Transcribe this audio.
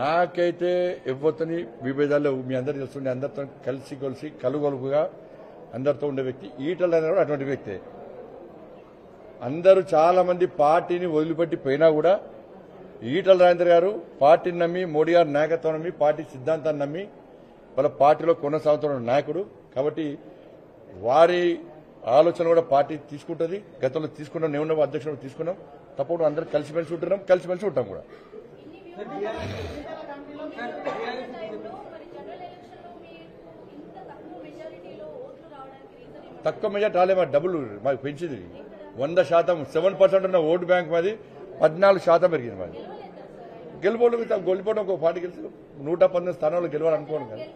నాకైతే ఎవరితోని విభేదాలు మీ అందరు తెలుస్తుండే అందరితో కలిసి కొలిసి కలుగొలుపుగా అందరితో ఉండే వ్యక్తి ఈటల కూడా అటువంటి వ్యక్తే. అందరూ చాలా మంది పార్టీని వదిలిపెట్టి పోయినా కూడా ఈటల రాజేందర్ గారు పార్టీని నమ్మి మోడీ గారి నాయకత్వం నమ్మి పార్టీ సిద్ధాంతాన్ని నమ్మి వాళ్ళ పార్టీలో కొనసాగుతున్న నాయకుడు కాబట్టి వారి ఆలోచన కూడా పార్టీ తీసుకుంటుంది. గతంలో తీసుకున్నాం, నేను అధ్యక్షుడు తీసుకున్నాం. తప్పకుండా అందరూ కలిసిమెలిసి ఉంటున్నాం, కలిసిమెలిసి ఉంటాం కూడా. తక్కువ మెజార్టీ రాలే, మా డబుల్ మాకు పెంచింది 100%. 7% ఉన్న ఓటు బ్యాంక్ మాది 14% పెరిగింది. మాది గెలిపోవడం ఒక పార్టీ గెలిచి 119 స్థానాల్లో గెలవాలనుకోను కదా.